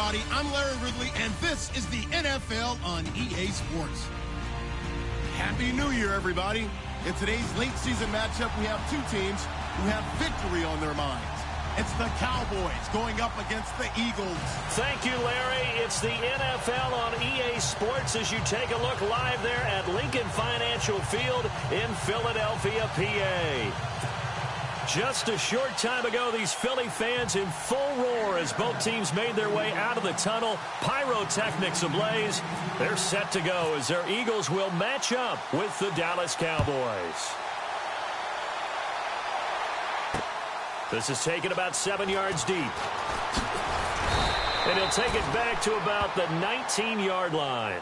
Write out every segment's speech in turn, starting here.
everybody. I'm Larry Ridley, and this is the NFL on EA Sports. Happy New Year, everybody. In today's late season matchup, we have two teams who have victory on their minds. It's the Cowboys going up against the Eagles. Thank you, Larry. It's the NFL on EA Sports as you take a look live there at Lincoln Financial Field in Philadelphia, PA. Just a short time ago, these Philly fans in full roar as both teams made their way out of the tunnel. Pyrotechnics ablaze. They're set to go as their Eagles will match up with the Dallas Cowboys. This is taken about 7 yards deep. And he'll take it back to about the 19-yard line.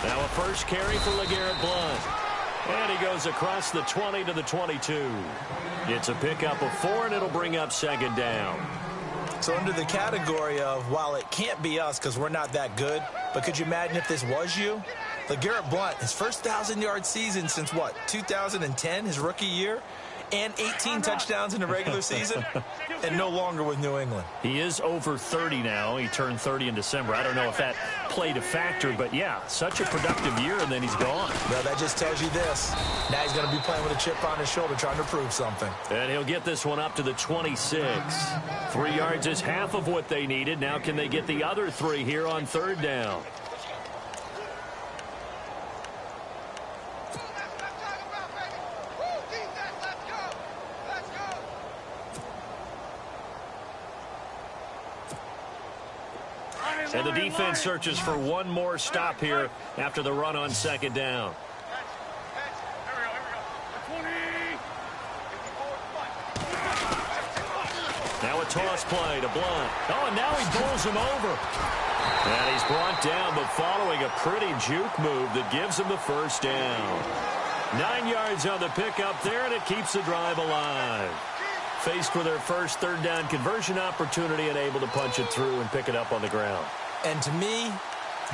Now a first carry for LeGarrette Blount. And he goes across the 20 to the 22. It's a pickup of 4, and it'll bring up second down. So under the category of, while it can't be us because we're not that good, but could you imagine if this was you? LeGarrette Blount, his first 1,000-yard season since, what, 2010, his rookie year? And 18 touchdowns in the regular season, and no longer with New England. He is over 30 now. He turned 30 in December. I don't know if that played a factor, but yeah, such a productive year, and then he's gone. Well, that just tells you this. Now he's going to be playing with a chip on his shoulder trying to prove something. And he'll get this one up to the 26. 3 yards is half of what they needed. Now can they get the other 3 here on third down? And the defense searches for one more stop here after the run on second down. Now a toss play to Blount. Oh, and now he bowls him over. And he's brought down, but following a pretty juke move that gives him the first down. 9 yards on the pickup there, and it keeps the drive alive. Faced with their first third down conversion opportunity and able to punch it through and pick it up on the ground. And to me,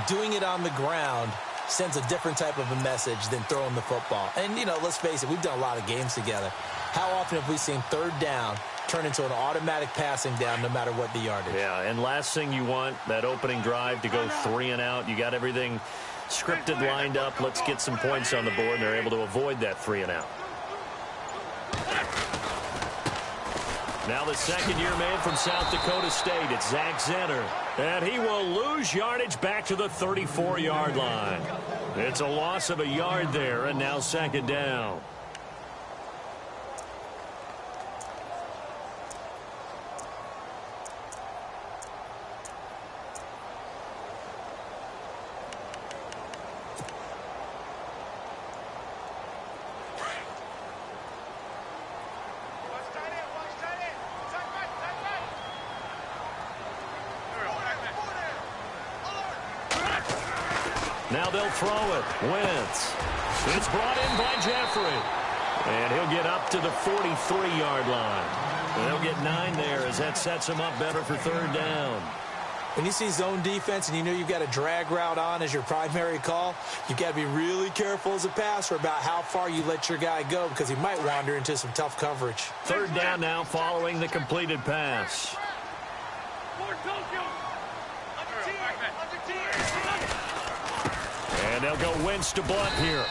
doing it on the ground sends a different type of a message than throwing the football. And, you know, let's face it, we've done a lot of games together. How often have we seen third down turn into an automatic passing down no matter what the yardage? Yeah, and last thing you want, that opening drive to go 3 and out. You got everything scripted, lined up. Let's get some points on the board, and they're able to avoid that 3 and out. Now the second-year man from South Dakota State, it's Zach Zenner. And he will lose yardage back to the 34-yard line. It's a loss of a yard there, and now second down. Now they'll throw it. Wentz. It's brought in by Jeffrey. And he'll get up to the 43-yard line. And they'll get 9 there as that sets him up better for third down. When you see zone defense and you know you've got a drag route on as your primary call, you've got to be really careful as a passer about how far you let your guy go because he might wander into some tough coverage. Third down now following the completed pass. And they'll go Wentz to Blount here.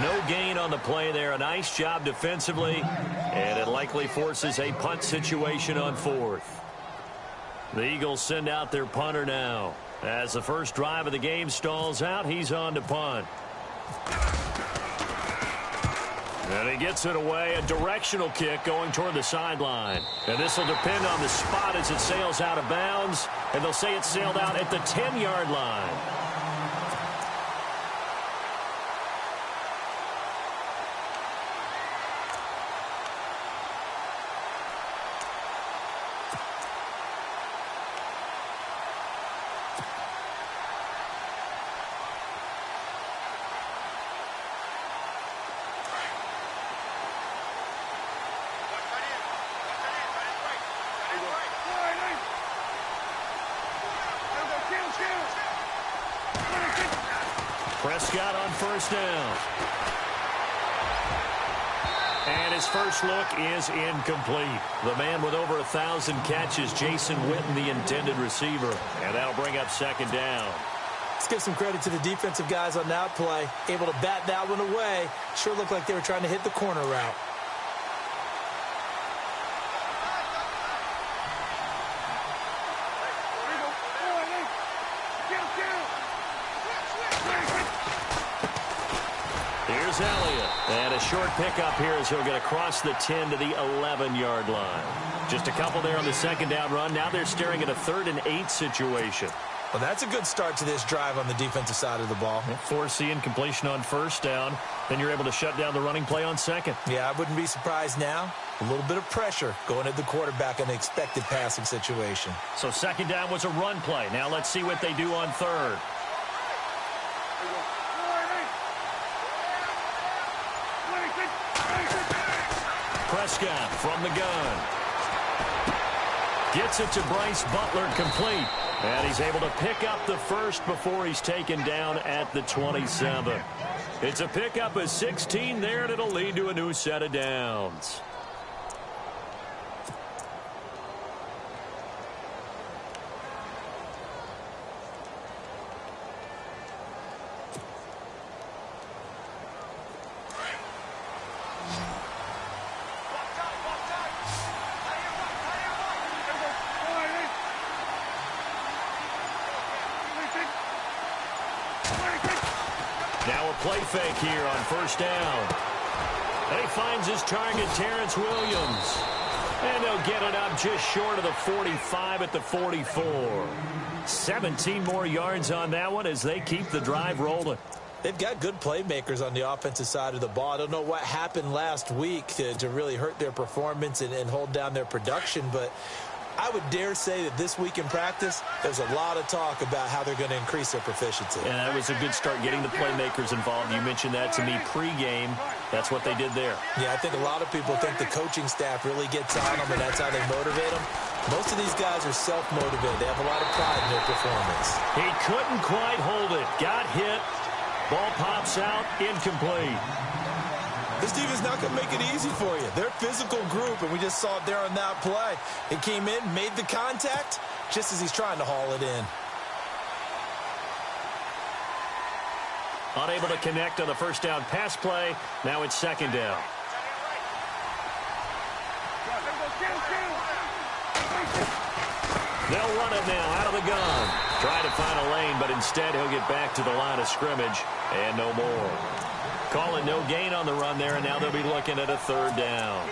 No gain on the play there. A nice job defensively. And it likely forces a punt situation on 4th. The Eagles send out their punter now. As the first drive of the game stalls out, he's on to punt. And he gets it away. A directional kick going toward the sideline. And this will depend on the spot as it sails out of bounds. And they'll say it sailed out at the 10-yard line. Prescott on first down. And his first look is incomplete. The man with over 1,000 catches, Jason Witten, the intended receiver. And that'll bring up second down. Let's give some credit to the defensive guys on that play. Able to bat that one away. Sure looked like they were trying to hit the corner route. Here's Elliott. And a short pickup here as he'll get across the 10 to the 11-yard line. Just a couple there on the second down run. Now they're staring at a 3rd and 8 situation. Well, that's a good start to this drive on the defensive side of the ball. Foreseeing completion on first down. Then you're able to shut down the running play on second. Yeah, I wouldn't be surprised now. A little bit of pressure going at the quarterback in an expected passing situation. So second down was a run play. Now let's see what they do on third. Prescott from the gun. Gets it to Bryce Butler, complete. And he's able to pick up the first before he's taken down at the 27. It's a pickup of 16 there, and it'll lead to a new set of downs. Now a play fake here on first down. And he finds his target, Terrence Williams. And they'll get it up just short of the 45 at the 44. 17 more yards on that one as they keep the drive rolling. They've got good playmakers on the offensive side of the ball. I don't know what happened last week to really hurt their performance and hold down their production, but I would dare say that this week in practice, there's a lot of talk about how they're going to increase their proficiency. And that was a good start getting the playmakers involved. You mentioned that to me pregame. That's what they did there. Yeah, I think a lot of people think the coaching staff really gets on them, and that's how they motivate them. Most of these guys are self-motivated. They have a lot of pride in their performance. He couldn't quite hold it. Got hit. Ball pops out. Incomplete. This defense is not going to make it easy for you. They're a physical group, and we just saw it there on that play. It came in, made the contact, just as he's trying to haul it in. Unable to connect on the first down pass play. Now it's second down. They'll run it now out of the gun. Try to find a lane, but instead he'll get back to the line of scrimmage and no more. Calling no gain on the run there, and now they'll be looking at a third down.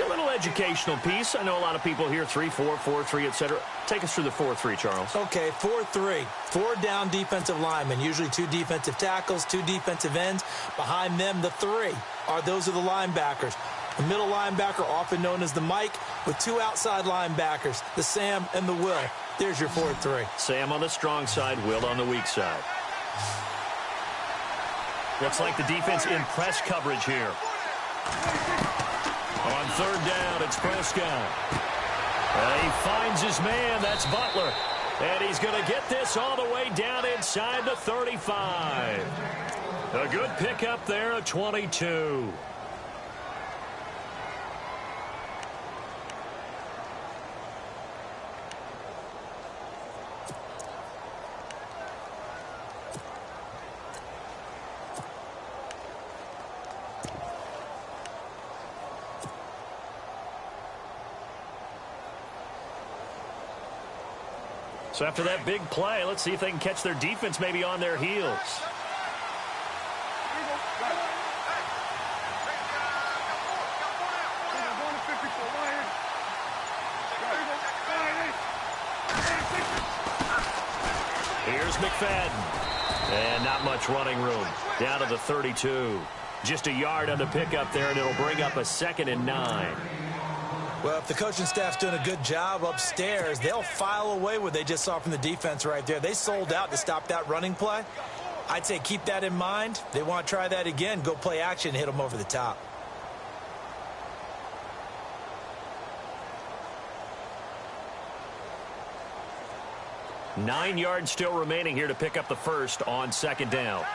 A little educational piece. I know a lot of people here, 3-4, 4-3, etc. Take us through the 4-3, Charles. Okay, 4-3. 4 down defensive linemen, usually 2 defensive tackles, 2 defensive ends. Behind them, the 3 those are the linebackers. The middle linebacker, often known as the Mike, with 2 outside linebackers, the Sam and the Will. There's your 4-3. Sam on the strong side, Will on the weak side. Looks like the defense in press coverage here. On third down, it's Prescott. He finds his man. That's Butler. And he's going to get this all the way down inside the 35. A good pickup there at 22. So after that big play, let's see if they can catch their defense maybe on their heels. Here's McFadden. And not much running room. Down to the 32. Just a yard on the pickup there, and it'll bring up a 2nd and 9. Well, if the coaching staff's doing a good job upstairs, they'll file away what they just saw from the defense right there. They sold out to stop that running play. I'd say keep that in mind. They want to try that again. Go play action, hit them over the top. Nine yards still remaining here to pick up the first on second down.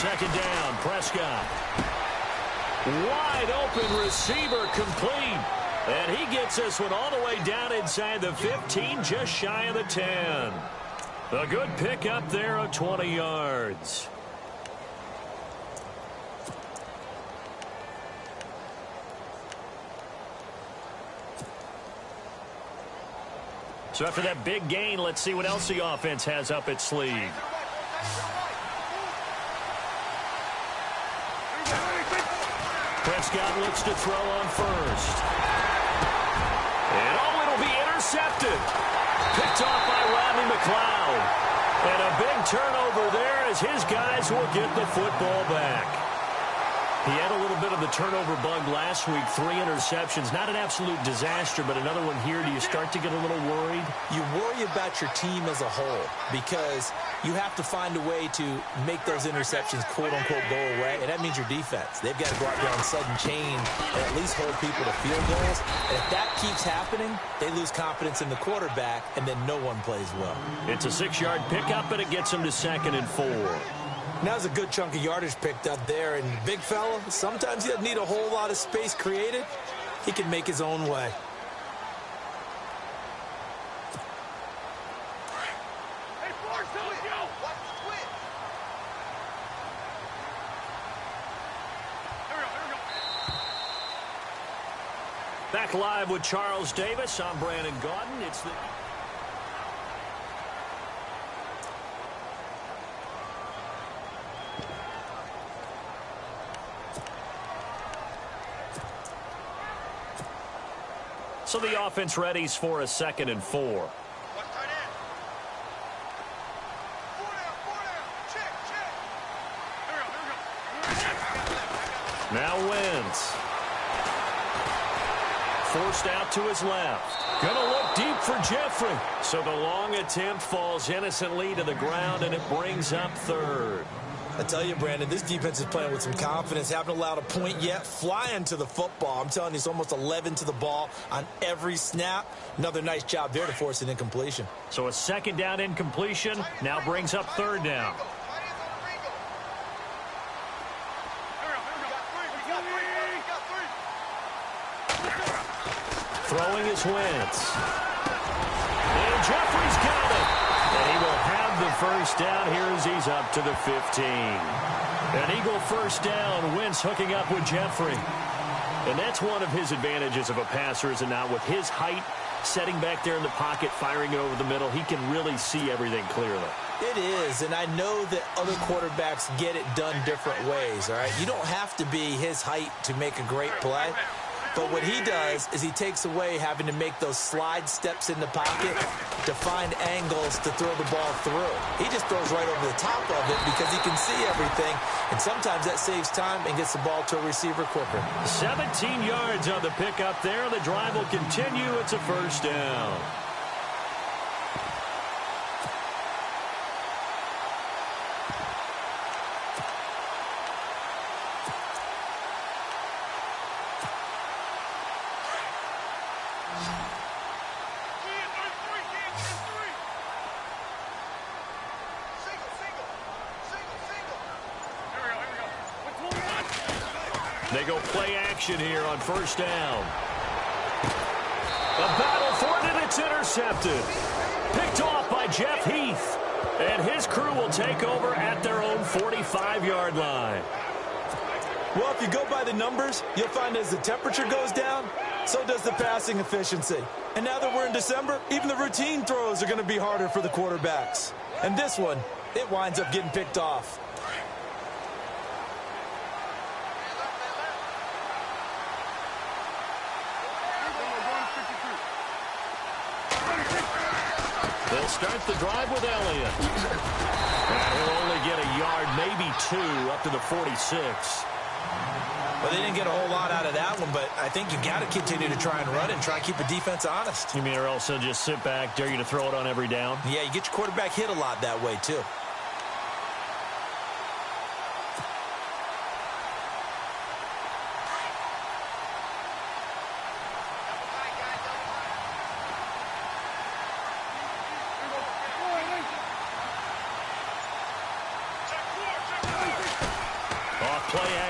Second down, Prescott. Wide open receiver, complete. And he gets this one all the way down inside the 15, just shy of the 10. A good pickup there of 20 yards. So after that big gain, let's see what else the offense has up its sleeve. Prescott looks to throw on first. And it'll be intercepted. Picked off by Rodney McLeod. And a big turnover there as his guys will get the football back. He had a little bit of the turnover bug last week, 3 interceptions. Not an absolute disaster, but another one here. Do you start to get a little worried? You worry about your team as a whole because you have to find a way to make those interceptions, quote-unquote, go away, and that means your defense. They've got to go out there and sudden chain and at least hold people to field goals. And if that keeps happening, they lose confidence in the quarterback, and then no one plays well. It's a 6-yard pickup, and it gets them to 2nd and 4. Now there's a good chunk of yardage picked up there, and big fella, sometimes he doesn't need a whole lot of space created. He can make his own way. Back live with Charles Davis. I'm Brandon Gaudin. It's the... So the offense readies for a 2nd and 4. Now Wentz. Forced out to his left. Gonna look deep for Jeffrey. So the long attempt falls innocently to the ground, and it brings up 3rd. I tell you, Brandon, this defense is playing with some confidence. Haven't allowed a point yet. Flying to the football. I'm telling you, it's almost 11 to the ball on every snap. Another nice job there to force an incompletion. So a 2nd down incompletion now brings up 3rd down. Throwing is Wentz. And Jeffrey's got it. And he will have the first down here as he's up to the 15. An Eagle first down. Wentz hooking up with Jeffrey. And that's one of his advantages of a passer, is it not? With his height, setting back there in the pocket, firing it over the middle, he can really see everything clearly. It is, and I know that other quarterbacks get it done different ways, all right? You don't have to be his height to make a great play. But what he does is he takes away having to make those slide steps in the pocket to find angles to throw the ball through. He just throws right over the top of it because he can see everything, and sometimes that saves time and gets the ball to a receiver quicker. 17 yards on the pickup there. The drive will continue. It's a first down. They go play action here on first down. A battle for it, and it's intercepted. Picked off by Jeff Heath. And his crew will take over at their own 45-yard line. Well, if you go by the numbers, you'll find as the temperature goes down, so does the passing efficiency. And now that we're in December, even the routine throws are going to be harder for the quarterbacks. And this one, it winds up getting picked off. They'll start the drive with Elliott. And he'll only get a yard, maybe 2, up to the 46. Well, they didn't get a whole lot out of that one, but I think you got to continue to try and run and try and keep the defense honest. You mean, or else they'll just sit back, dare you to throw it on every down? Yeah, you get your quarterback hit a lot that way, too.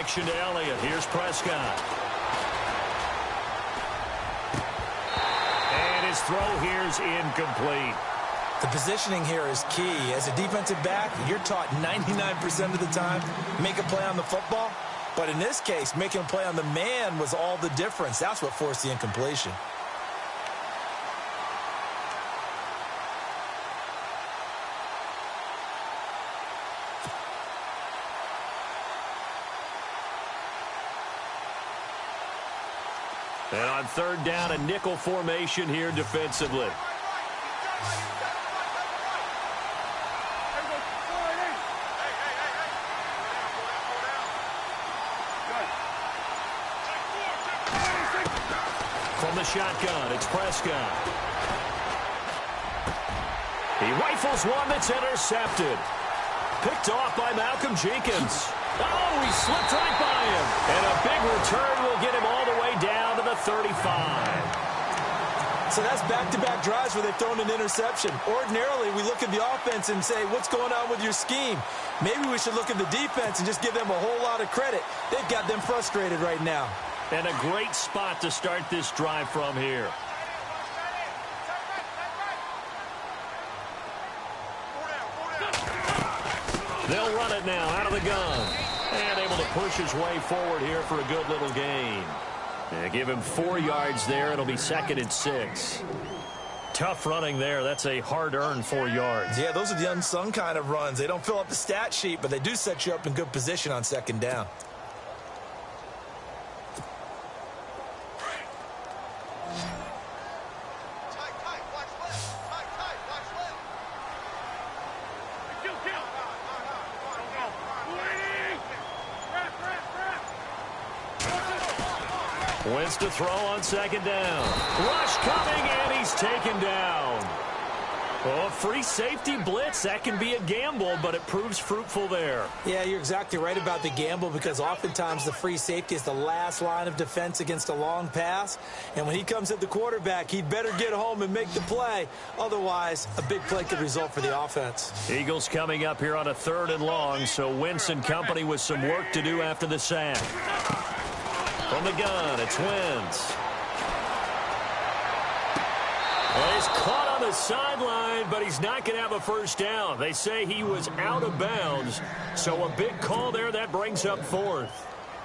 action to Elliott. Here's Prescott. And his throw here is incomplete. The positioning here is key. As a defensive back, you're taught 99% of the time, make a play on the football. But in this case, making a play on the man was all the difference. That's what forced the incompletion. And on third down, a nickel formation here defensively. From the shotgun, it's Prescott. He rifles one that's intercepted. Picked off by Malcolm Jenkins. Oh, he slipped right by him. And a big return will get him all the way down to the 35. So that's back-to-back drives where they've thrown an interception. Ordinarily, we look at the offense and say, what's going on with your scheme? Maybe we should look at the defense and just give them a whole lot of credit. They've got them frustrated right now. And a great spot to start this drive from here. They'll run it now out of the gun. And able to push his way forward here for a good little gain. And give him 4 yards there. It'll be 2nd and 6. Tough running there. That's a hard-earned 4 yards. Yeah, those are the unsung kind of runs. They don't fill up the stat sheet, but they do set you up in good position on 2nd down. Wins to throw on 2nd down. Rush coming, and he's taken down. Oh, free safety blitz. That can be a gamble, but it proves fruitful there. Yeah, you're exactly right about the gamble because oftentimes the free safety is the last line of defense against a long pass. And when he comes at the quarterback, he'd better get home and make the play. Otherwise, a big play could result for the offense. Eagles coming up here on a 3rd and long, so Wentz and company with some work to do after the sack. From the gun, it's Wentz. Well, he's caught on the sideline, but he's not going to have a first down. They say he was out of bounds, so a big call there. That brings up 4th.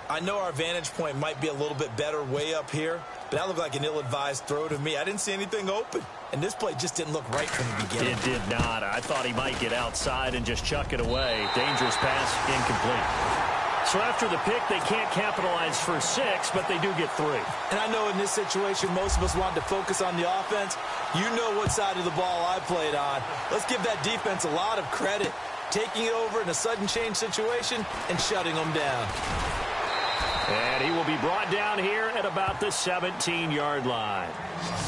I know our vantage point might be a little bit better way up here, but that looked like an ill-advised throw to me. I didn't see anything open, and this play just didn't look right from the beginning. It did not. I thought he might get outside and just chuck it away. Dangerous pass, incomplete. So after the pick, they can't capitalize for 6, but they do get 3. And I know in this situation, most of us wanted to focus on the offense. You know what side of the ball I played on. Let's give that defense a lot of credit, taking it over in a sudden change situation and shutting them down. And he will be brought down here at about the 17-yard line.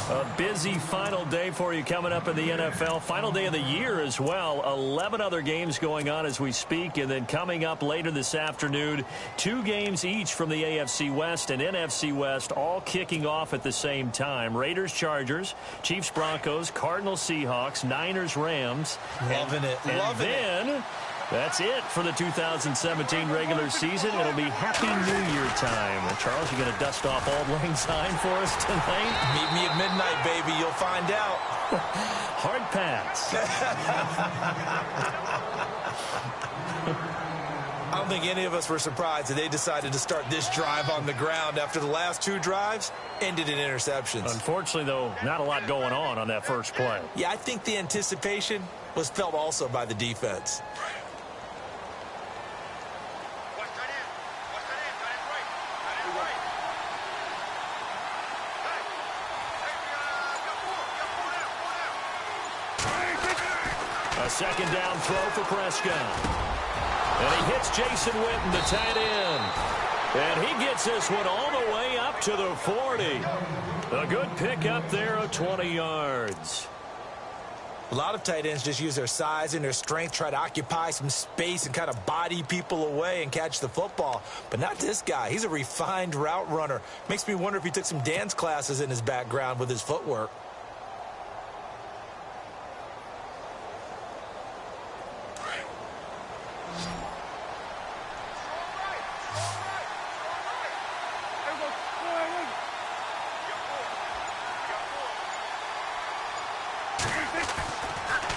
A busy final day for you coming up in the NFL. Final day of the year as well. 11 other games going on as we speak. And then coming up later this afternoon, 2 games each from the AFC West and NFC West, all kicking off at the same time. Raiders, Chargers, Chiefs, Broncos, Cardinals, Seahawks, Niners, Rams. Loving it. And then that's it for the 2017 regular season. It'll be Happy New Year time. Well, Charles, you going to dust off Auld Lang Syne for us tonight? Meet me at midnight, baby. You'll find out. Hard pass. I don't think any of us were surprised that they decided to start this drive on the ground after the last 2 drives ended in interceptions. Unfortunately, though, not a lot going on that first play. Yeah, I think the anticipation was felt also by the defense. A 2nd down throw for Prescott. And he hits Jason Witten, the tight end. And he gets this one all the way up to the 40. A good pick up there of 20 yards. A lot of tight ends just use their size and their strength, try to occupy some space and kind of body people away and catch the football. But not this guy. He's a refined route runner. Makes me wonder if he took some dance classes in his background with his footwork.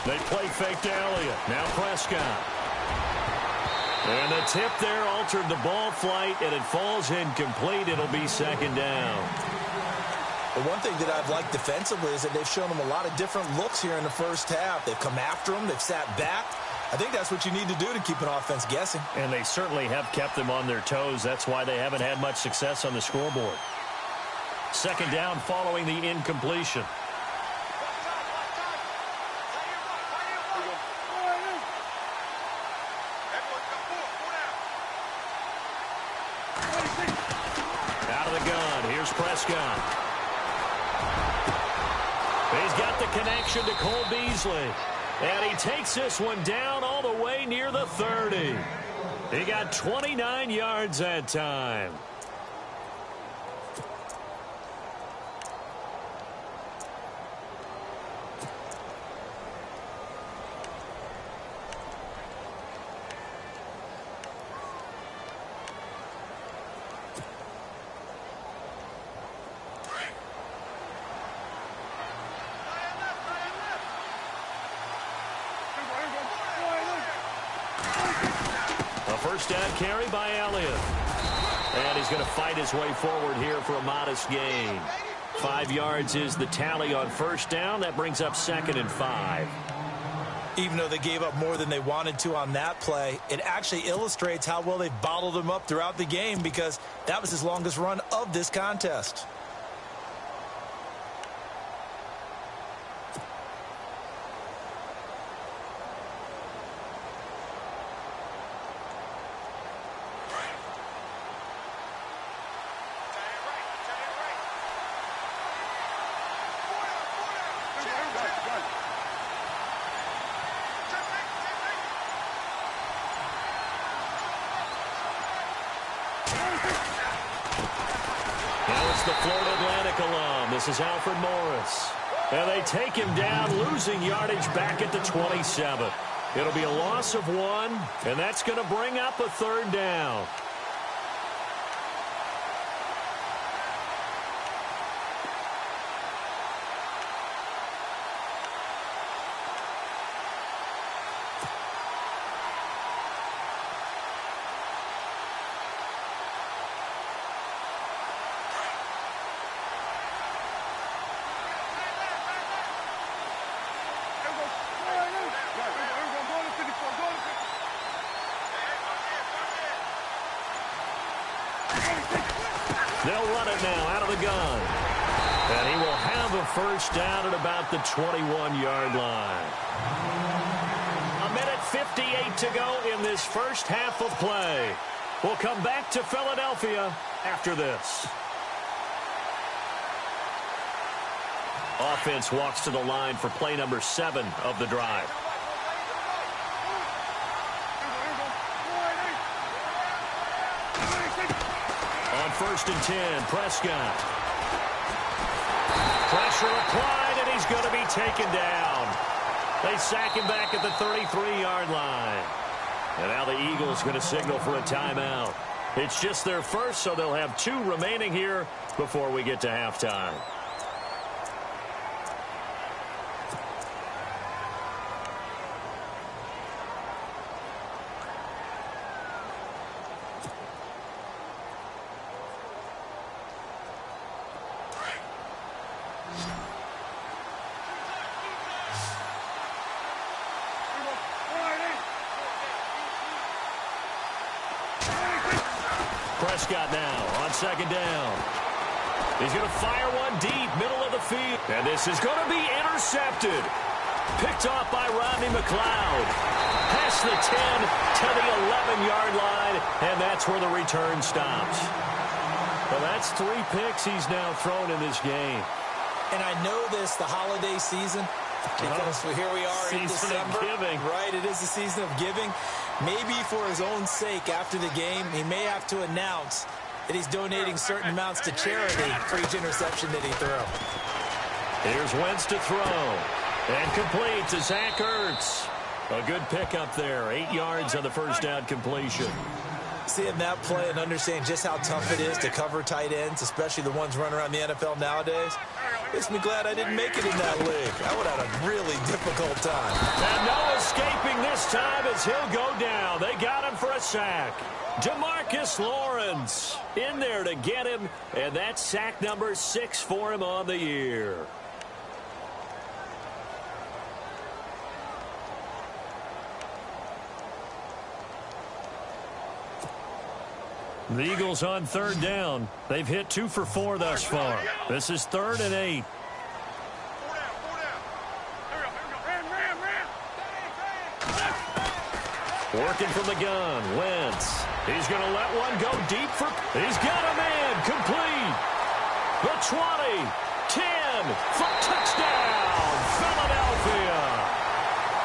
They play fake to Elliott. Now Prescott. And the tip there altered the ball flight, and it falls incomplete. It'll be second down. The one thing that I've liked defensively is that they've shown them a lot of different looks here in the first half. They've come after them. They've sat back. I think that's what you need to do to keep an offense guessing. And they certainly have kept them on their toes. That's why they haven't had much success on the scoreboard. Second down following the incompletion. Out of the gun, here's Prescott. He's got the connection to Cole Beasley. And he takes this one down all the way near the 30. He got 29 yards that time. First down carry by Elliott. And he's going to fight his way forward here for a modest gain. 5 yards is the tally on first down. That brings up 2nd and 5. Even though they gave up more than they wanted to on that play, it actually illustrates how well they've bottled them up throughout the game, because that was his longest run of this contest. The Florida Atlantic alum. This is Alfred Morris. And they take him down, losing yardage back at the 27. It'll be a loss of 1, and that's going to bring up a 3rd down. They'll run it now out of the gun. And he will have a first down at about the 21-yard line. 1:58 to go in this first half of play. We'll come back to Philadelphia after this. Offense walks to the line for play number 7 of the drive. On 1st and 10, Prescott. Pressure applied, and he's going to be taken down. They sack him back at the 33-yard line. And now the Eagles going to signal for a timeout. It's just their first, so they'll have 2 remaining here before we get to halftime. Prescott now on 2nd down. He's going to fire one deep, middle of the field. And this is going to be intercepted. Picked off by Rodney McLeod. Past the 10 to the 11-yard line, and that's where the return stops. Well, that's 3 picks he's now thrown in this game. And I know this, the holiday season, because here we are in December. Season of giving. Right, it is the season of giving. Maybe for his own sake after the game, he may have to announce that he's donating certain amounts to charity for each interception that he threw. Here's Wentz to throw. And complete to Zach Ertz. A good pickup there. 8 yards on the first down completion. Seeing that play and understanding just how tough it is to cover tight ends, especially the ones running around the NFL nowadays, Makes me glad I didn't make it in that league. I would have had a really difficult time. And no escaping this time as he'll go down. They got him for a sack. DeMarcus Lawrence in there to get him, and that's sack number 6 for him on the year. The Eagles on 3rd down. They've hit 2 for 4 thus far. This is 3rd and 8. Working from the gun, Wentz. He's going to let one go deep for... He's got a man, complete. The 20, 10, for touchdown, Philadelphia.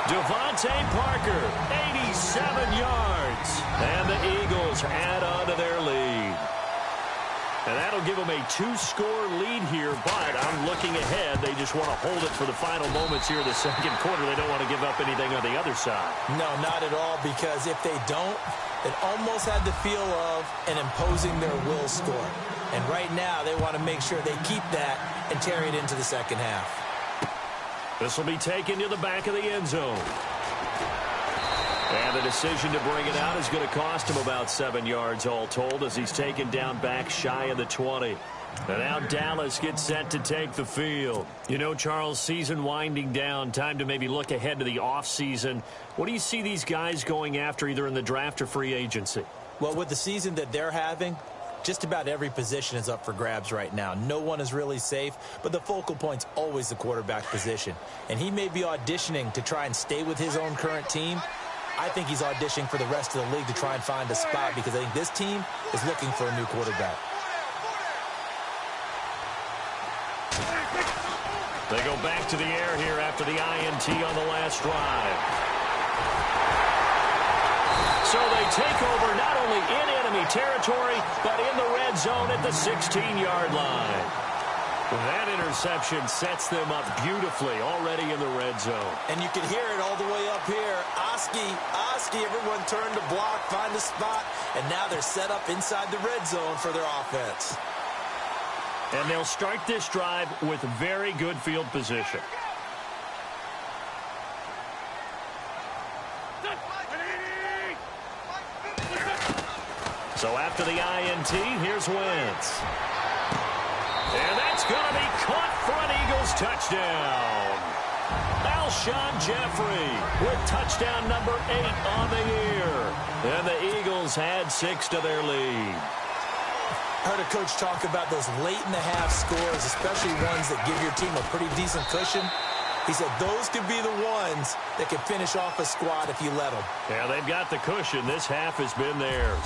Devontae Parker, 87 yards. And the Eagles add on to their lead. And that'll give them a 2-score lead here, but I'm looking ahead. They just want to hold it for the final moments here in the second quarter. They don't want to give up anything on the other side. No, not at all, because if they don't, it almost had the feel of an imposing their will score. And right now, they want to make sure they keep that and carry it into the second half. This will be taken to the back of the end zone. And the decision to bring it out is going to cost him about 7 yards all told as he's taken down back shy of the 20. And now Dallas gets set to take the field. You know, Charles, season winding down, time to maybe look ahead to the offseason. What do you see these guys going after either in the draft or free agency? Well, with the season that they're having, just about every position is up for grabs right now. No one is really safe, but the focal point's always the quarterback position. And he may be auditioning to try and stay with his own current team. I think he's auditioning for the rest of the league to try and find a spot because I think this team is looking for a new quarterback. They go back to the air here after the INT on the last drive. So they take over not only in enemy territory, but in the red zone at the 16-yard line. That interception sets them up beautifully already in the red zone. And you can hear it all the way up here. Oski, everyone turned to block, find a spot, and now they're set up inside the red zone for their offense. And they'll start this drive with very good field position. So after the INT, here's Wentz. And that's going to be caught for an Eagles touchdown. Alshon Jeffrey with touchdown number 8 on the year. And the Eagles add 6 to their lead. I heard a coach talk about those late-in-the-half scores, especially ones that give your team a pretty decent cushion. He said those could be the ones that can finish off a squad if you let them. Yeah, they've got the cushion. This half has been theirs.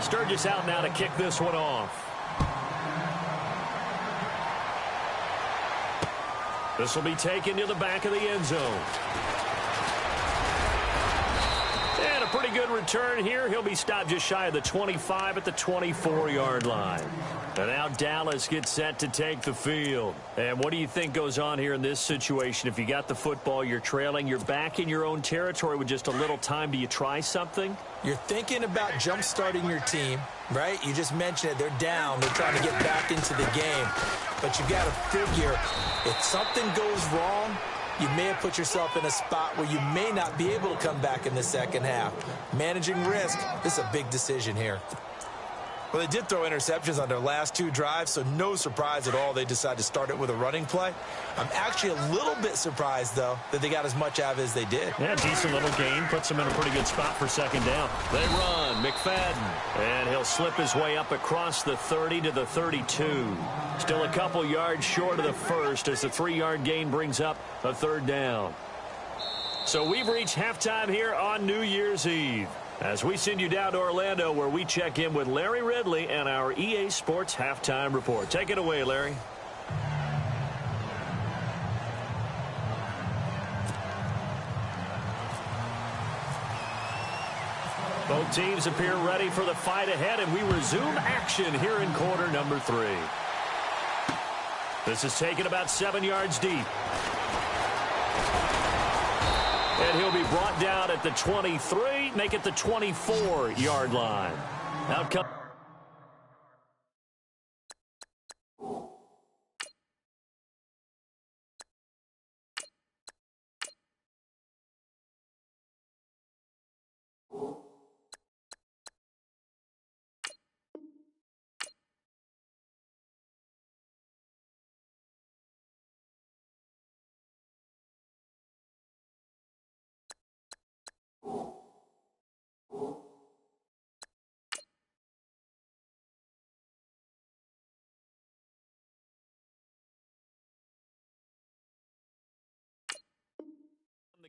Sturgis out now to kick this one off. This will be taken to the back of the end zone. And a pretty good return here. He'll be stopped just shy of the 25 at the 24-yard line. And now Dallas gets set to take the field. And what do you think goes on here in this situation? If you got the football, you're trailing, you're back in your own territory with just a little time. Do you try something? You're thinking about jump-starting your team, right? You just mentioned it. They're down. They're trying to get back into the game. But you got to figure if something goes wrong, you may have put yourself in a spot where you may not be able to come back in the second half. Managing risk, this is a big decision here. Well, they did throw interceptions on their last 2 drives, so no surprise at all they decided to start it with a running play. I'm actually a little bit surprised, though, that they got as much out of it as they did. Yeah, decent little gain. Puts them in a pretty good spot for second down. They run. McFadden. And he'll slip his way up across the 30 to the 32. Still a couple yards short of the first as the 3-yard gain brings up a 3rd down. So we've reached halftime here on New Year's Eve, as we send you down to Orlando, where we check in with Larry Ridley and our EA Sports Halftime Report. Take it away, Larry. Both teams appear ready for the fight ahead, and we resume action here in quarter number 3. This is taken about 7 yards deep. And he'll be brought down at the 23, make it the 24-yard line. Out comes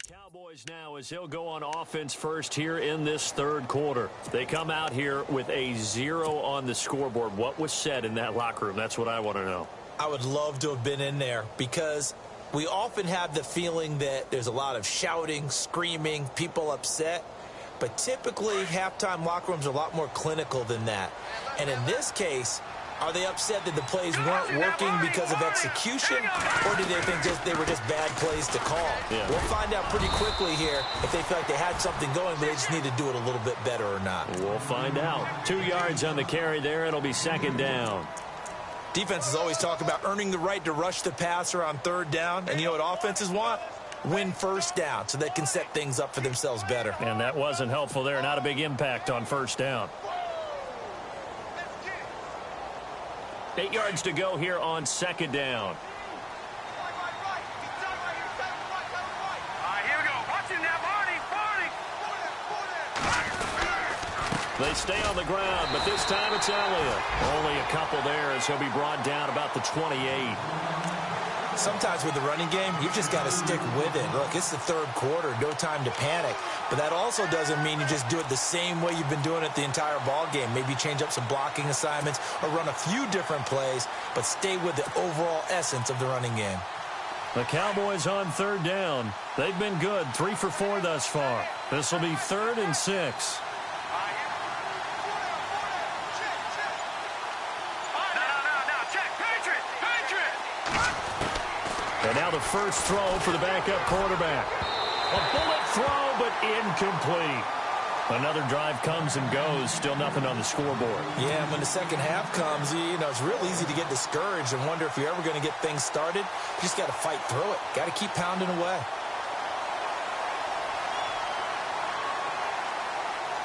Cowboys now as he'll go on offense first here in this third quarter. They come out here with a 0 on the scoreboard. What was said in that locker room? That's what I want to know. I would love to have been in there because we often have the feeling that there's a lot of shouting, screaming, people upset. But typically, halftime locker rooms are a lot more clinical than that. And in this case, are they upset that the plays weren't working because of execution, or did they think they were just bad plays to call? Yeah. We'll find out pretty quickly here if they feel like they had something going, but they just need to do it a little bit better or not. We'll find out. 2 yards on the carry there. It'll be second down. Defenses always talk about earning the right to rush the passer on third down, and you know what offenses want? Win first down so they can set things up for themselves better. And that wasn't helpful there. Not a big impact on first down. 8 yards to go here on second down. Here we go. Watch it now, Barney. They stay on the ground, but this time it's Elliott. Only a couple there as he'll be brought down about the 28. Sometimes with the running game, you've just got to stick with it. Look, it's the third quarter, no time to panic. But that also doesn't mean you just do it the same way you've been doing it the entire ball game. Maybe change up some blocking assignments or run a few different plays, but stay with the overall essence of the running game. The Cowboys on third down. They've been good, 3 for 4 thus far. This will be 3rd and 6. And now the first throw for the backup quarterback. A bullet throw, but incomplete. Another drive comes and goes. Still nothing on the scoreboard. Yeah, when the second half comes, you know, it's real easy to get discouraged and wonder if you're ever going to get things started. You just got to fight through it. Got to keep pounding away.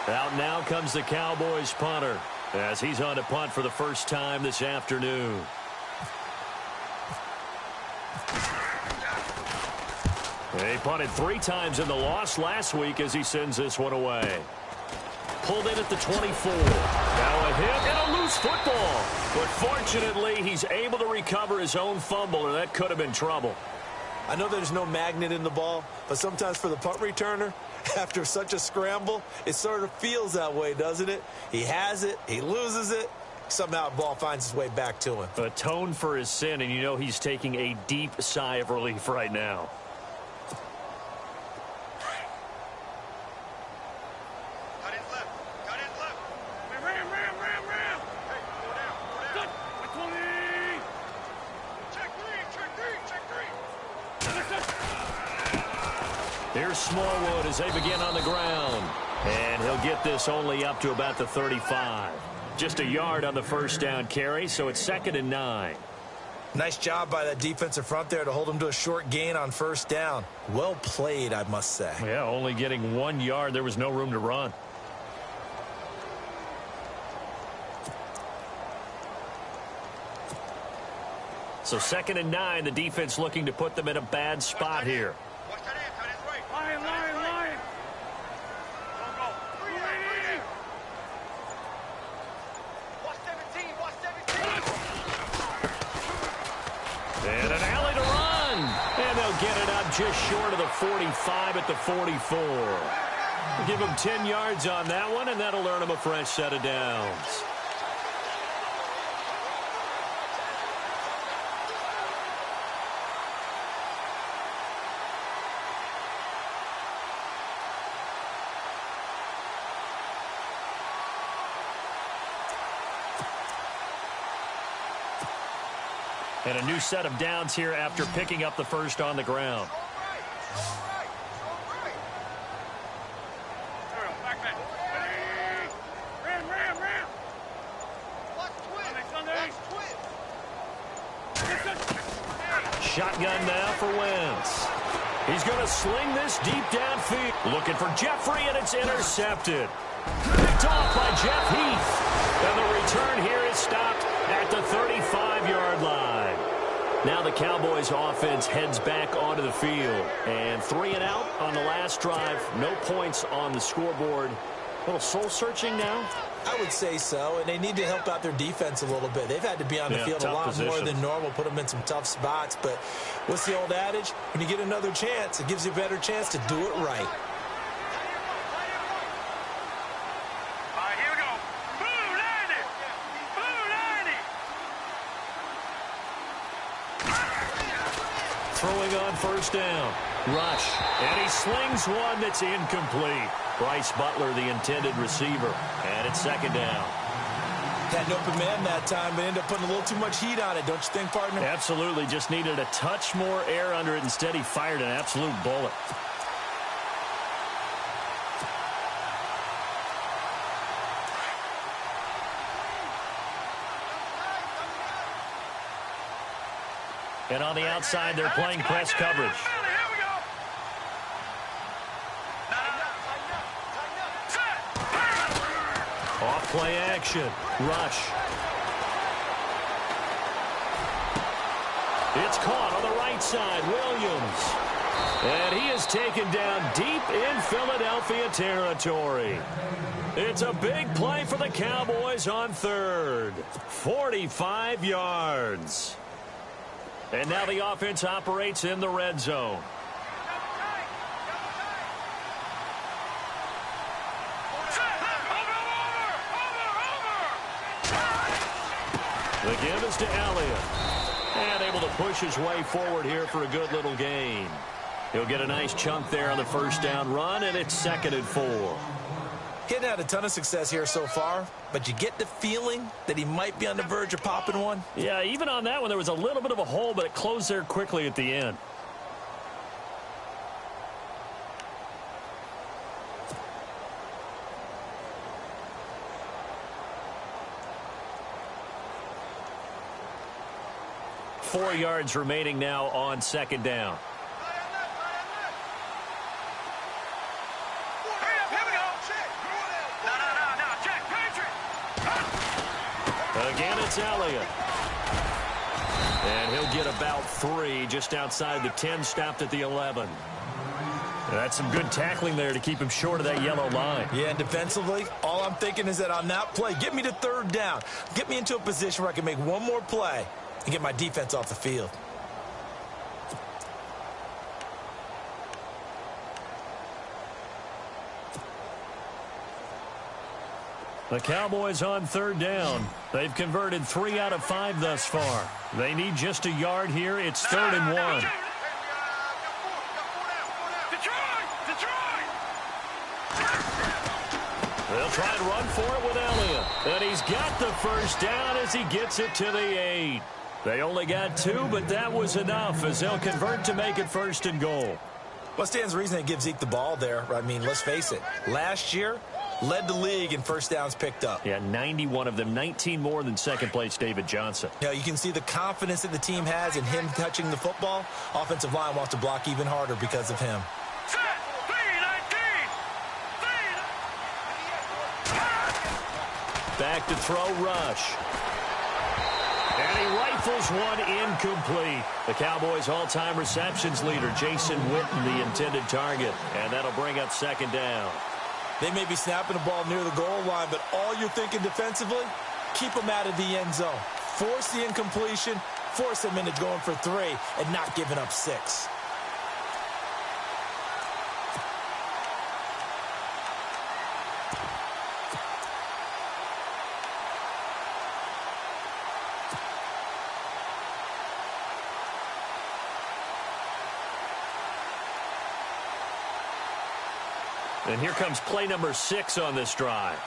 Out now comes the Cowboys punter as he's on to punt for the first time this afternoon. They punted 3 times in the loss last week as he sends this one away. Pulled in at the 24. Now a hit and a loose football. But fortunately, he's able to recover his own fumble, or that could have been trouble. I know there's no magnet in the ball, but sometimes for the punt returner, after such a scramble, it sort of feels that way, doesn't it? He has it, he loses it, somehow the ball finds its way back to him. Atone for his sin, and you know he's taking a deep sigh of relief right now. Here's Smallwood as they begin on the ground. And he'll get this only up to about the 35. Just a yard on the first down carry, so it's 2nd and 9. Nice job by that defensive front there to hold him to a short gain on first down. Well played, I must say. Yeah, only getting 1 yard. There was no room to run. So 2nd and 9, the defense looking to put them in a bad spot here. And an alley to run. And they'll get it up just short of the 45 at the 44. Give them 10 yards on that one, and that'll earn them a fresh set of downs. And a new set of downs here after picking up the first on the ground. Shotgun now for Wentz. He's going to sling this deep downfield. Looking for Jeffrey, and it's intercepted. Picked off by Jeff Heath. And the return here is stopped at the 35-yard line. Now the Cowboys offense heads back onto the field. And 3 and out on the last drive. No points on the scoreboard. little soul-searching now? I would say so, and they need to help out their defense a little bit. They've had to be on the field a lot more than normal, put them in some tough spots. But what's the old adage? When you get another chance, it gives you a better chance to do it right. Throwing on first down. Rush. And he slings one that's incomplete. Bryce Butler, the intended receiver. And it's second down. Had an open man that time, but ended up putting a little too much heat on it, don't you think, partner? Absolutely. Just needed a touch more air under it. Instead, he fired an absolute bullet. And on the outside, they're playing press coverage. Off play action. Rush. It's caught on the right side. Williams. And he is taken down deep in Philadelphia territory. It's a big play for the Cowboys on third. 45 yards. And now the offense operates in the red zone. The give is to Elliott. And able to push his way forward here for a good little gain. He'll get a nice chunk there on the first down run, and it's 2nd and 4. He hadn't had a ton of success here so far, but you get the feeling that he might be on the verge of popping one. Yeah, even on that one, there was a little bit of a hole, but it closed there quickly at the end. Four yards remaining now on second down. Again, it's Elliott. And he'll get about 3 just outside the 10, stopped at the 11. That's some good tackling there to keep him short of that yellow line. Yeah, and defensively, all I'm thinking is that on that play, get me to third down. Get me into a position where I can make one more play and get my defense off the field. The Cowboys on third down. They've converted 3 out of 5 thus far. They need just a yard here. It's 3rd and 1. They'll try and run for it with Elliott. And he's got the first down as he gets it to the 8. They only got 2, but that was enough as they'll convert to make it 1st and goal. What stands to reason they give Zeke the ball there? I mean, let's face it. Last year, led the league in first downs picked up. Yeah, 91 of them, 19 more than second place David Johnson. You know, you can see the confidence that the team has in him touching the football. Offensive line wants to block even harder because of him. Back to throw, Rush. And he rifles one incomplete. The Cowboys' all-time receptions leader, Jason Witten, the intended target. And that'll bring up 2nd down. They may be snapping the ball near the goal line, but all you're thinking defensively, keep them out of the end zone. Force the incompletion, force them into going for 3, and not giving up 6. And here comes play number 6 on this drive.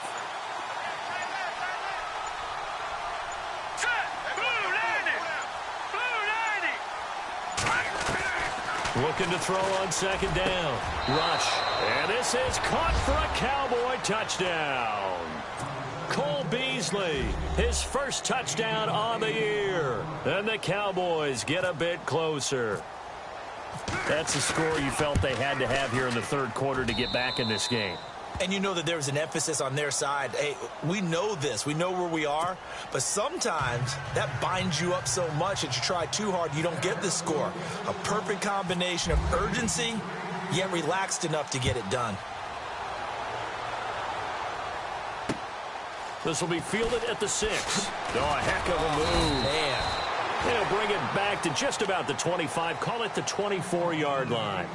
Looking to throw on 2nd down. Rush. And this is caught for a Cowboy touchdown. Cole Beasley, his first touchdown on the year. And the Cowboys get a bit closer. That's the score you felt they had to have here in the 3rd quarter to get back in this game. And you know that there was an emphasis on their side. Hey, we know this. We know where we are. But sometimes that binds you up so much that you try too hard, you don't get the score. A perfect combination of urgency, yet relaxed enough to get it done. This will be fielded at the 6. Oh, a heck of a move. Man. They'll bring it back to just about the 25. Call it the 24-yard line.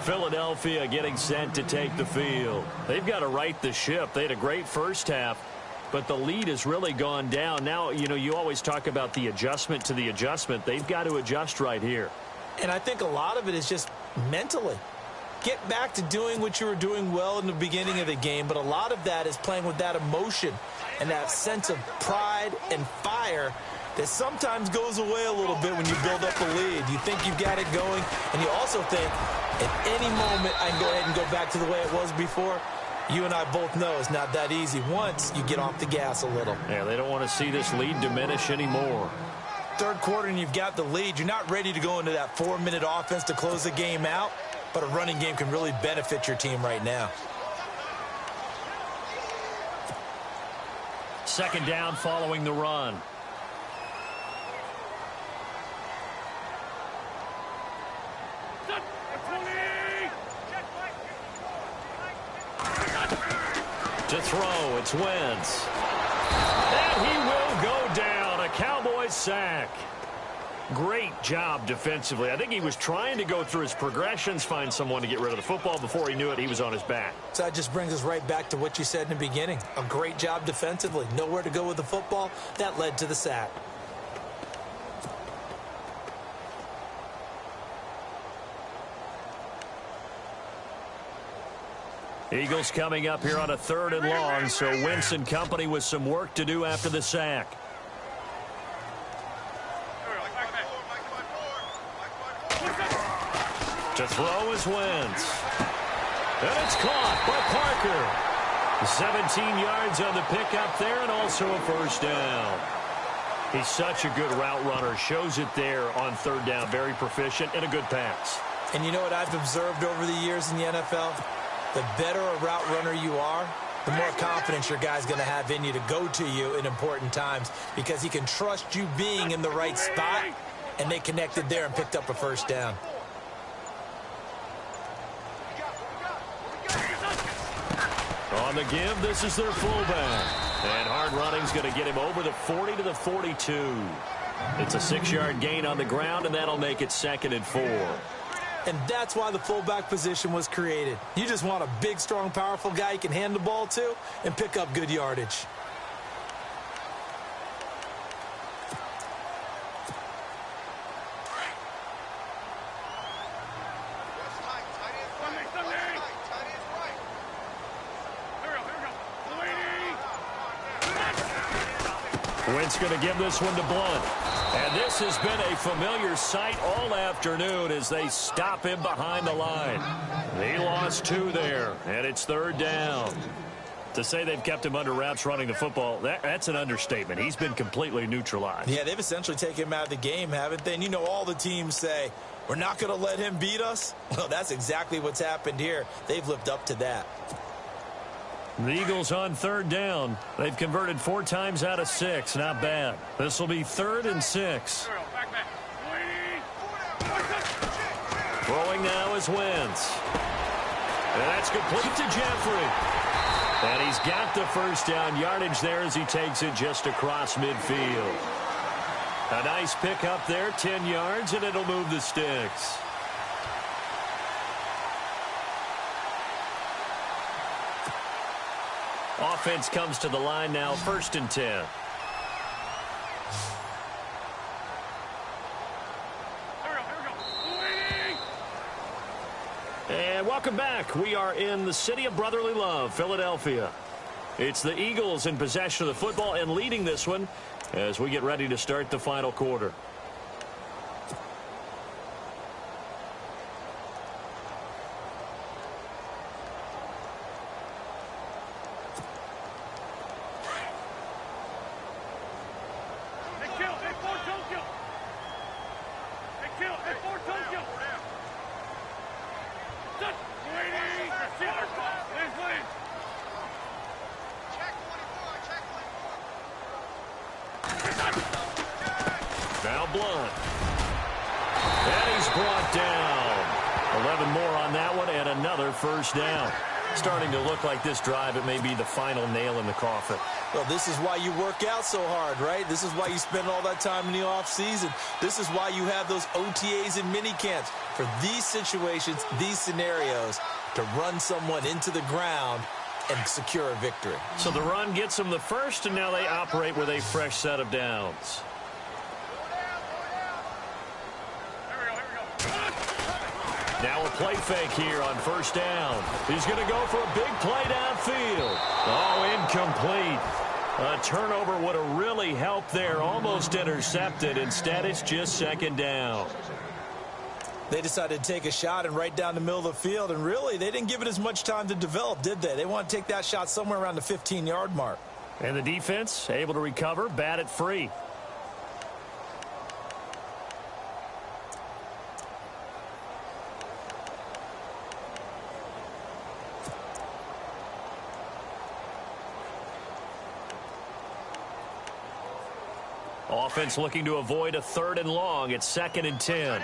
Philadelphia getting set to take the field. They've got to right the ship. They had a great first half, but the lead has really gone down. Now, you know, you always talk about the adjustment to the adjustment. They've got to adjust right here. And I think a lot of it is just mentally. Get back to doing what you were doing well in the beginning of the game, but a lot of that is playing with that emotion and that sense of pride and fire that sometimes goes away a little bit when you build up a lead. You think you've got it going, and you also think at any moment I can go ahead and go back to the way it was before. You and I both know it's not that easy once you get off the gas a little. Yeah, they don't want to see this lead diminish anymore. Third quarter and you've got the lead. You're not ready to go into that 4-minute offense to close the game out, but a running game can really benefit your team right now. Second down following the run. To throw, it's Wentz. And he will go down. A Cowboys sack. Great job defensively. I think he was trying to go through his progressions, find someone to get rid of the football. Before he knew it, he was on his back. So that just brings us right back to what you said in the beginning. A great job defensively. Nowhere to go with the football. That led to the sack. Eagles coming up here on a 3rd and long, so Wentz and company with some work to do after the sack. To throw is Wentz. And it's caught by Parker. 17 yards on the pickup there, and also a first down. He's such a good route runner. Shows it there on 3rd down. Very proficient and a good pass. And you know what I've observed over the years in the NFL? The better a route runner you are, the more confidence your guy's going to have in you to go to you in important times because he can trust you being in the right spot, and they connected there and picked up a first down. On the give, this is their fullback. And hard running's going to get him over the 40 to the 42. It's a 6-yard gain on the ground, and that'll make it 2nd and 4. And that's why the fullback position was created. You just want a big, strong, powerful guy you can hand the ball to and pick up good yardage. Wentz going to give this one to Blunt. And this has been a familiar sight all afternoon as they stop him behind the line. He lost 2 there, and it's 3rd down. To say they've kept him under wraps running the football, that's an understatement. He's been completely neutralized. Yeah, they've essentially taken him out of the game, haven't they? And you know all the teams say, we're not going to let him beat us. Well, that's exactly what's happened here. They've lived up to that. The Eagles on 3rd down. They've converted 4 times out of 6. Not bad. This will be 3rd and 6. Throwing now is Wentz. And that's complete to Jeffrey. And he's got the first down yardage there as he takes it just across midfield. A nice pick up there, 10 yards, and it'll move the sticks. Offense comes to the line now, 1st and 10. And welcome back. We are in the city of brotherly love, Philadelphia. It's the Eagles in possession of the football and leading this one as we get ready to start the final quarter. Now Blunt. And he's brought down. 11 more on that one and another first down. Starting to look like this drive, it may be the final nail in the coffin. Well, this is why you work out so hard, right? This is why you spend all that time in the offseason. This is why you have those OTAs and mini camps for these situations, these scenarios, to run someone into the ground and secure a victory. So the run gets them the first, and now they operate with a fresh set of downs. Now a play fake here on first down. He's going to go for a big play downfield. Oh, incomplete. A turnover would have really helped there. Almost intercepted. Instead, it's just second down. They decided to take a shot and right down the middle of the field, and really, they didn't give it as much time to develop, did they? They want to take that shot somewhere around the 15-yard mark. And the defense able to recover, bat it free. Offense looking to avoid a 3rd and long. It's 2nd and 10.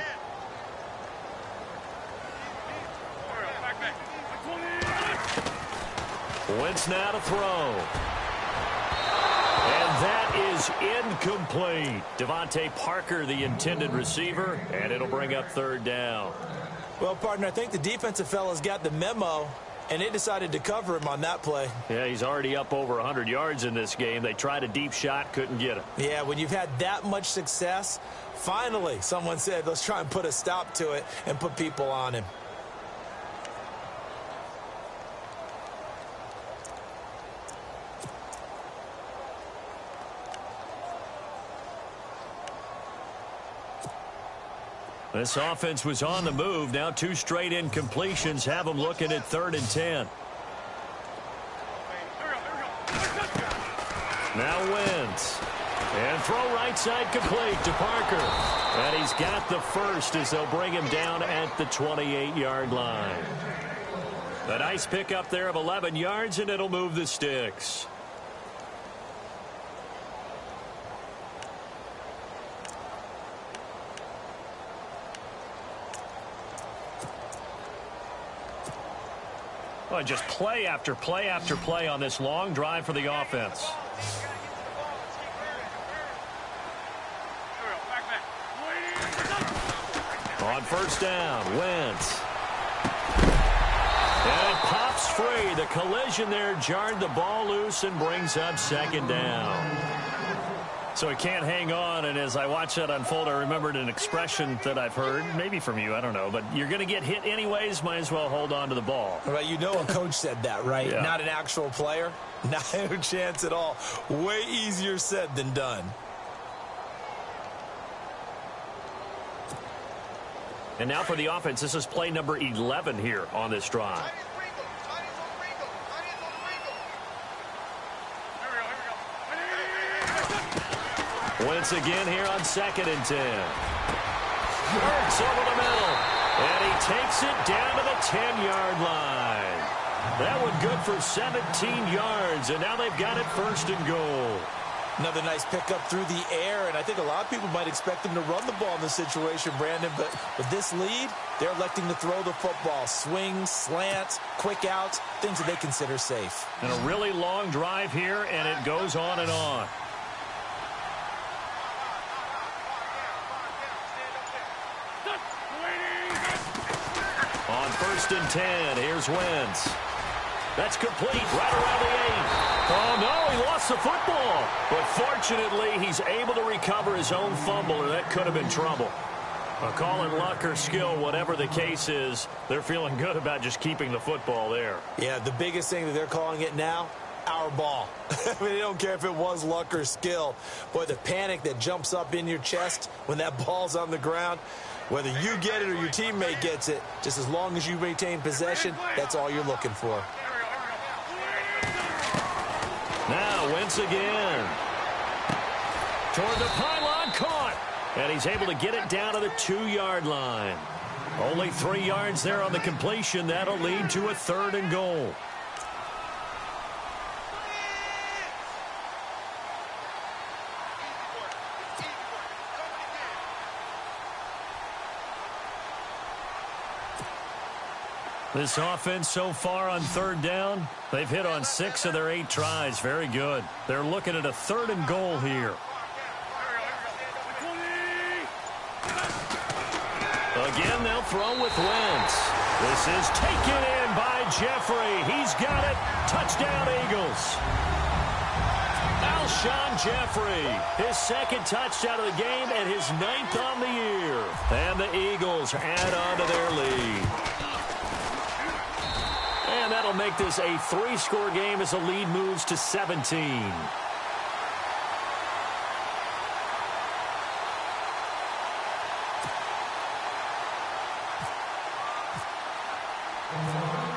Wentz now to throw. And that is incomplete. Devontae Parker, the intended receiver, and it'll bring up 3rd down. Well, partner, I think the defensive fella's got the memo, and they decided to cover him on that play. Yeah, he's already up over 100 yards in this game. They tried a deep shot, couldn't get him. Yeah, when you've had that much success, finally someone said, let's try and put a stop to it and put people on him. This offense was on the move. Now 2 straight incompletions have them looking at 3rd and 10. Now Wentz. And throw right side complete to Parker. And he's got the first as they'll bring him down at the 28-yard line. A nice pickup there of 11 yards, and it'll move the sticks. Well, just play after play after play on this long drive for the offense. On first down, Wentz. And it pops free. The collision there jarred the ball loose and brings up 2nd down. So he can't hang on, and as I watch that unfold, I remembered an expression that I've heard, maybe from you, I don't know, but you're going to get hit anyways, might as well hold on to the ball. Right, you know a coach said that, right? Yeah. Not an actual player. Not a chance at all. Way easier said than done. And now for the offense, this is play number 11 here on this drive. Wentz again here on 2nd and 10. Works over the middle. And he takes it down to the 10-yard line. That one good for 17 yards. And now they've got it 1st and goal. Another nice pickup through the air, and I think a lot of people might expect them to run the ball in this situation, Brandon, but with this lead, they're electing to throw the football. Swings, slants, quick outs, things that they consider safe. And a really long drive here, and it goes on and on. On 1st and 10, here's Wentz. That's complete right around the 8. Oh, no, he lost the football. But fortunately, he's able to recover his own fumble, or that could have been trouble. Call it luck or skill, whatever the case is, they're feeling good about just keeping the football there. Yeah, the biggest thing that they're calling it now, our ball. I mean, they don't care if it was luck or skill. Boy, the panic that jumps up in your chest when that ball's on the ground, whether you get it or your teammate gets it, just as long as you maintain possession, that's all you're looking for. Now Wentz again. Toward the pylon, caught. And he's able to get it down to the 2-yard line. Only 3 yards there on the completion. That'll lead to a 3rd and goal. This offense so far on third down, they've hit on 6 of their 8 tries. Very good. They're looking at a 3rd and goal here. Again, they'll throw with Wentz. This is taken in by Jeffrey. He's got it. Touchdown, Eagles. Alshon Jeffrey, his 2nd touchdown of the game and his 9th on the year. And the Eagles add on to their lead. And that'll make this a 3-score game as the lead moves to 17.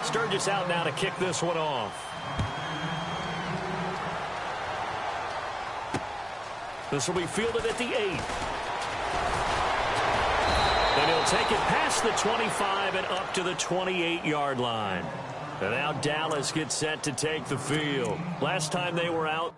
Sturgis out now to kick this one off. This will be fielded at the 8. And he'll take it past the 25 and up to the 28-yard line. And now Dallas gets set to take the field. Last time they were out,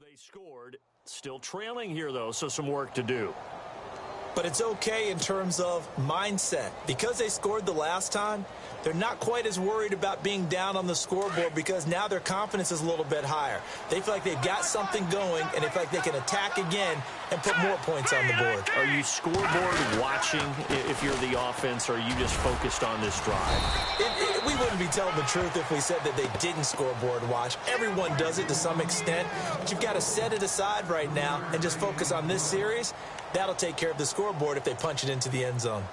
they scored. Still trailing here, though, so some work to do. But it's okay in terms of mindset. Because they scored the last time, they're not quite as worried about being down on the scoreboard because now their confidence is a little bit higher. They feel like they've got something going, and they feel like they can attack again and put more points on the board. Are you scoreboard watching if you're the offense, or are you just focused on this drive? We wouldn't be telling the truth if we said that they didn't scoreboard watch. Everyone does it to some extent, but you've got to set it aside right now and just focus on this series. That'll take care of the scoreboard if they punch it into the end zone.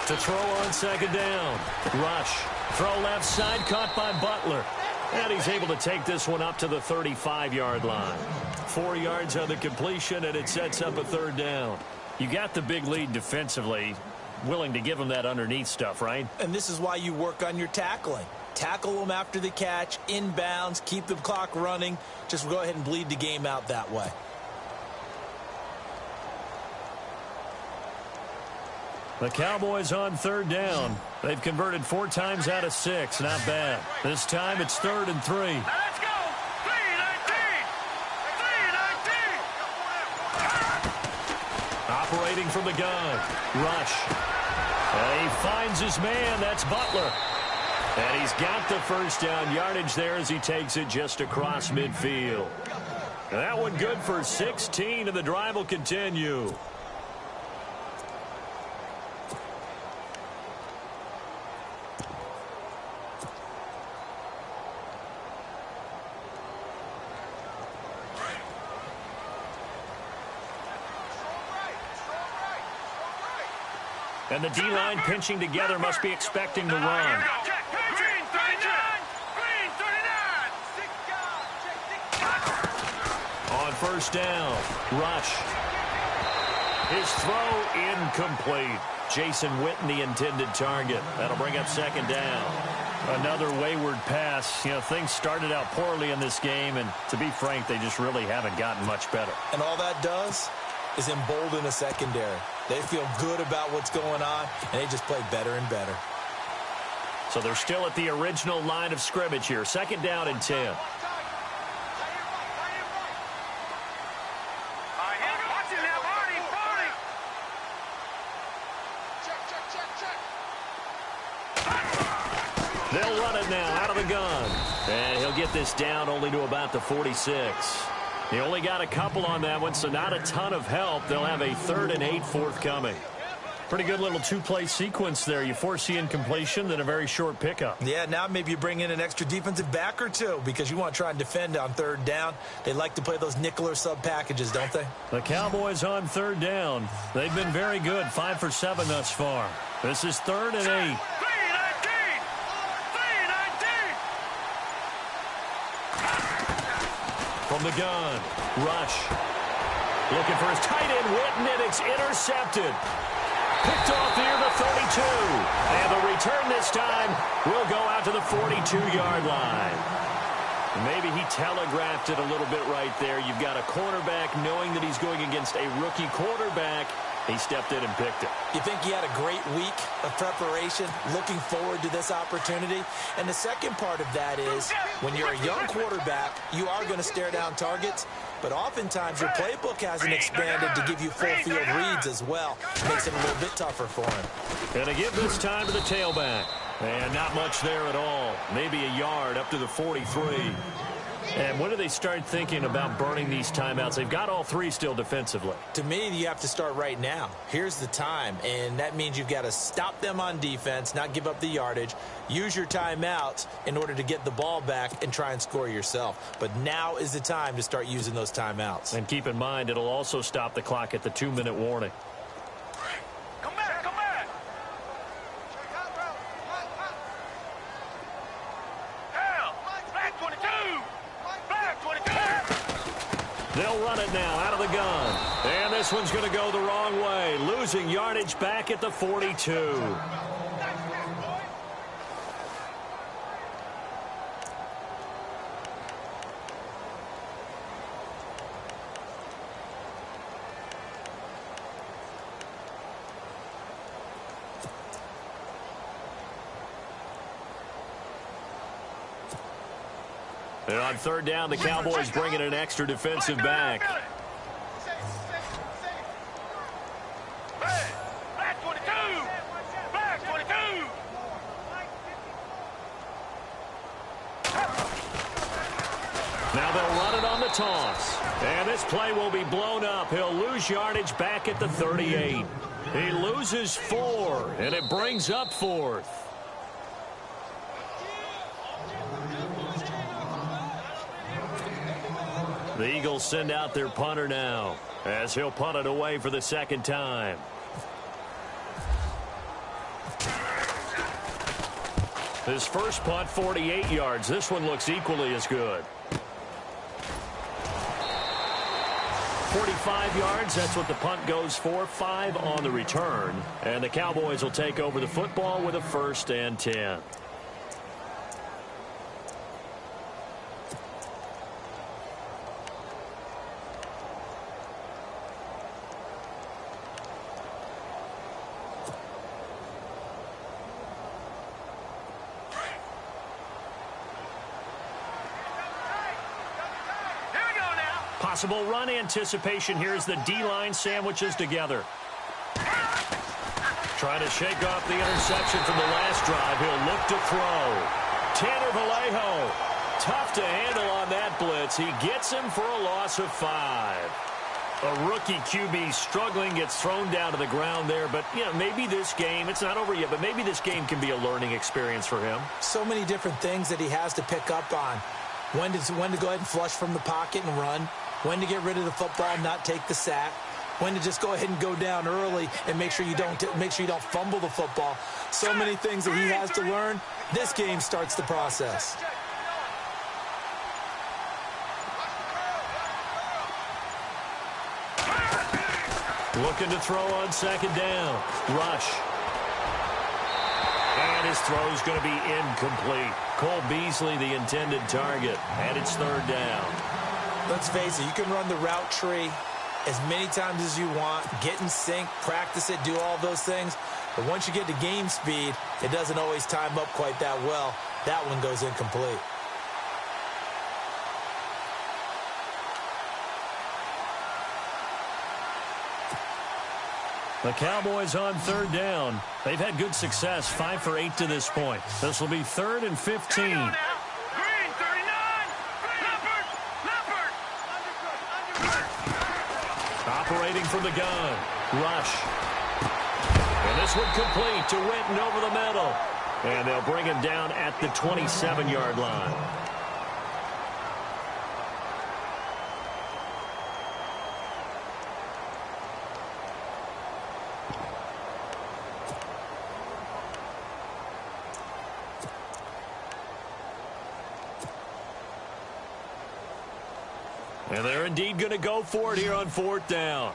To throw on 2nd down. Rush. Throw left side, caught by Butler. And he's able to take this one up to the 35-yard line. 4 yards on the completion, and it sets up a 3rd down. You got the big lead defensively. Willing to give them that underneath stuff, right? And this is why you work on your tackling. Tackle them after the catch, inbounds, keep the clock running. Just go ahead and bleed the game out that way. The Cowboys on 3rd down. They've converted 4 times out of 6. Not bad. This time it's 3rd and 3. Let's go. 3-19. Operating from the gun. Rush. And he finds his man. That's Butler. And he's got the 1st down yardage there as he takes it just across midfield. And that one good for 16, and the drive will continue. And the D-line pinching together must be expecting the run. Green 39. Green 39. On 1st down, Rush. His throw incomplete. Jason Witten, the intended target. That'll bring up 2nd down. Another wayward pass. You know, things started out poorly in this game, and to be frank, they just really haven't gotten much better. And all that does is embolden a secondary. They feel good about what's going on, and they just play better and better. So they're still at the original line of scrimmage here. 2nd down and 10. get this down only to about the 46. He only got a couple on that one, so not a ton of help. They'll have a 3rd and 8 forthcoming. Pretty good little two-play sequence there. You force the incompletion, then a very short pickup. Yeah, now maybe you bring in an extra defensive back or two because you want to try and defend on 3rd down. They like to play those nickel or sub packages, don't they? The Cowboys on 3rd down. They've been very good, 5 for 7 thus far. This is 3rd and 8. From the gun, Rush. Looking for his tight end, Witten, and it's intercepted. Picked off near the 32. And the return this time will go out to the 42-yard line. Maybe he telegraphed it a little bit right there. You've got a cornerback knowing that he's going against a rookie quarterback. He stepped in and picked it. You think he had a great week of preparation, looking forward to this opportunity? And the second part of that is, when you're a young quarterback, you are going to stare down targets, but oftentimes your playbook hasn't expanded to give you full field reads as well. Makes it a little bit tougher for him. Going to give this time to the tailback. And not much there at all. Maybe a yard up to the 43. And when do they start thinking about burning these timeouts? They've got all 3 still defensively. To me, you have to start right now. Here's the time, and that means you've got to stop them on defense, not give up the yardage, use your timeouts in order to get the ball back and try and score yourself. But now is the time to start using those timeouts. And keep in mind, it'll also stop the clock at the 2-minute warning. Come back, come back. Hell, back 22. Back 22. They'll run it now out of the gun. And this one's going to go the wrong way. Losing yardage back at the 42. And on 3rd down, the Cowboys bring in an extra defensive back. Back 22. Back 22. Now they'll run it on the toss. And this play will be blown up. He'll lose yardage back at the 38. He loses 4, and it brings up 4th. The Eagles send out their punter now, as he'll punt it away for the 2nd time. His first punt, 48 yards. This one looks equally as good. 45 yards, that's what the punt goes for. 5 on the return. And the Cowboys will take over the football with a 1st and 10. Possible run anticipation here as the D-line sandwiches together. Trying to shake off the interception from the last drive. He'll look to throw. Tanner Vallejo. Tough to handle on that blitz. He gets him for a loss of 5. A rookie QB struggling, gets thrown down to the ground there. But, you know, maybe this game, it's not over yet, but maybe this game can be a learning experience for him. So many different things that he has to pick up on. When to go ahead and flush from the pocket and run. When to get rid of the football and not take the sack. When to just go ahead and go down early and make sure you don't fumble the football. So many things that he has to learn. This game starts the process. Looking to throw on 2nd down. Rush. And his throw's going to be incomplete. Cole Beasley, the intended target. And it's 3rd down. Let's face it, you can run the route tree as many times as you want, get in sync, practice it, do all those things. But once you get to game speed, it doesn't always time up quite that well. That one goes incomplete. The Cowboys on 3rd down. They've had good success, 5 for 8 to this point. This will be 3rd and 15. Green 39. Operating from the gun. Rush. And this one complete to Witten over the middle. And they'll bring him down at the 27-yard line. And they're indeed going to go for it here on 4th down.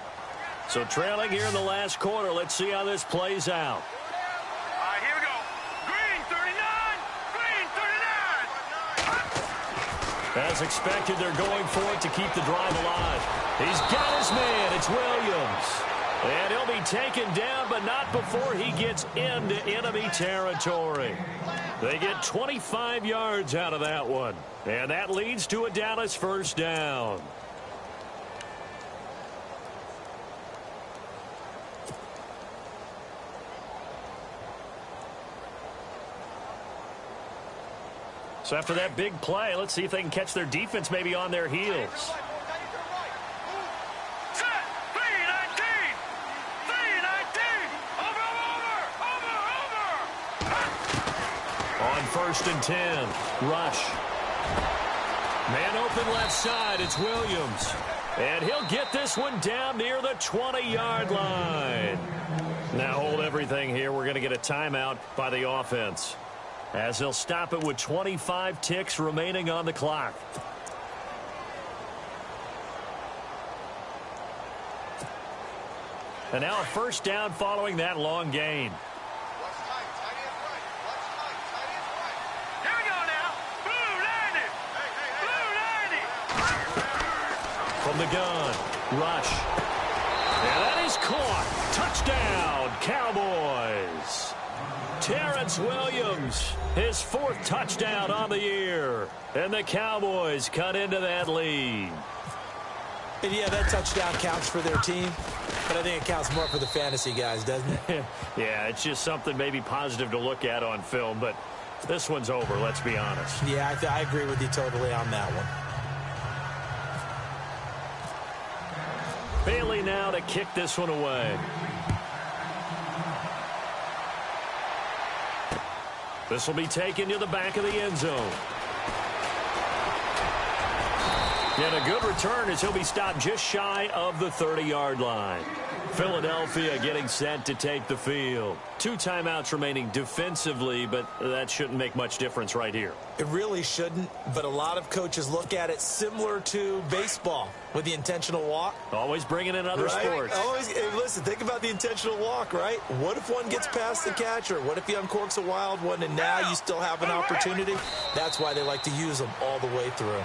So trailing here in the last quarter. Let's see how this plays out. All right, here we go. Green 39. Green 39. As expected, they're going for it to keep the drive alive. He's got his man. It's Williams. And he'll be taken down, but not before he gets into enemy territory. They get 25 yards out of that one. And that leads to a Dallas 1st down. So after that big play, let's see if they can catch their defense maybe on their heels. Set. 319. 319. Over. On 1st and 10, Rush. Man open left side, it's Williams. And he'll get this one down near the 20-yard line. Now hold everything here. We're going to get a timeout by the offense, as they'll stop it with 25 ticks remaining on the clock. And now a 1st down following that long gain. Here we go now. Blue 90. Blue 90. From the gun, Rush. And that is caught. Touchdown, Cowboys. Terrence Williams, his 4th touchdown on the year. And the Cowboys cut into that lead. And yeah, that touchdown counts for their team, but I think it counts more for the fantasy guys, doesn't it? Yeah, it's just something maybe positive to look at on film, but this one's over, let's be honest. Yeah, I agree with you totally on that one. Bailey now to kick this one away. This will be taken to the back of the end zone. And a good return as he'll be stopped just shy of the 30-yard line. Philadelphia getting set to take the field. 2 timeouts remaining defensively, but that shouldn't make much difference right here. It really shouldn't, but a lot of coaches look at it similar to baseball with the intentional walk. Always bringing in other sports. Always, hey, listen, think about the intentional walk, right? What if one gets past the catcher? What if he uncorks a wild one and now you still have an opportunity? That's why they like to use them all the way through.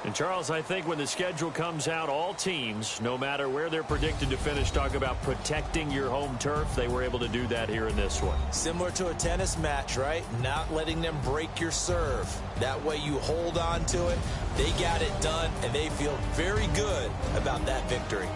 And, Charles, I think when the schedule comes out, all teams, no matter where they're predicted to finish, talk about protecting your home turf. They were able to do that here in this one. Similar to a tennis match, right? Not letting them break your serve. That way you hold on to it. They got it done, and they feel very good about that victory.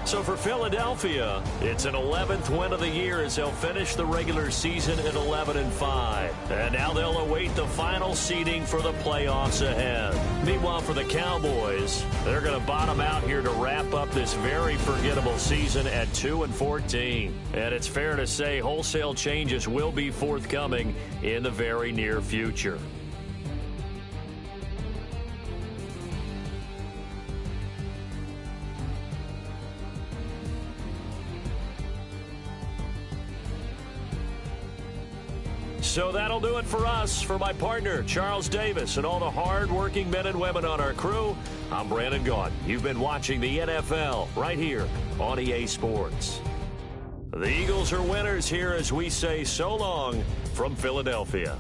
So for Philadelphia, it's an 11th win of the year as they'll finish the regular season at 11-5. And now they'll await the final seeding for the playoffs ahead. Meanwhile, for the Cowboys, they're going to bottom out here to wrap up this very forgettable season at 2-14. And it's fair to say wholesale changes will be forthcoming in the very near future. So that'll do it for us. For my partner, Charles Davis, and all the hard-working men and women on our crew, I'm Brandon Gaudin. You've been watching the NFL right here on EA Sports. The Eagles are winners here as we say so long from Philadelphia.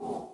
All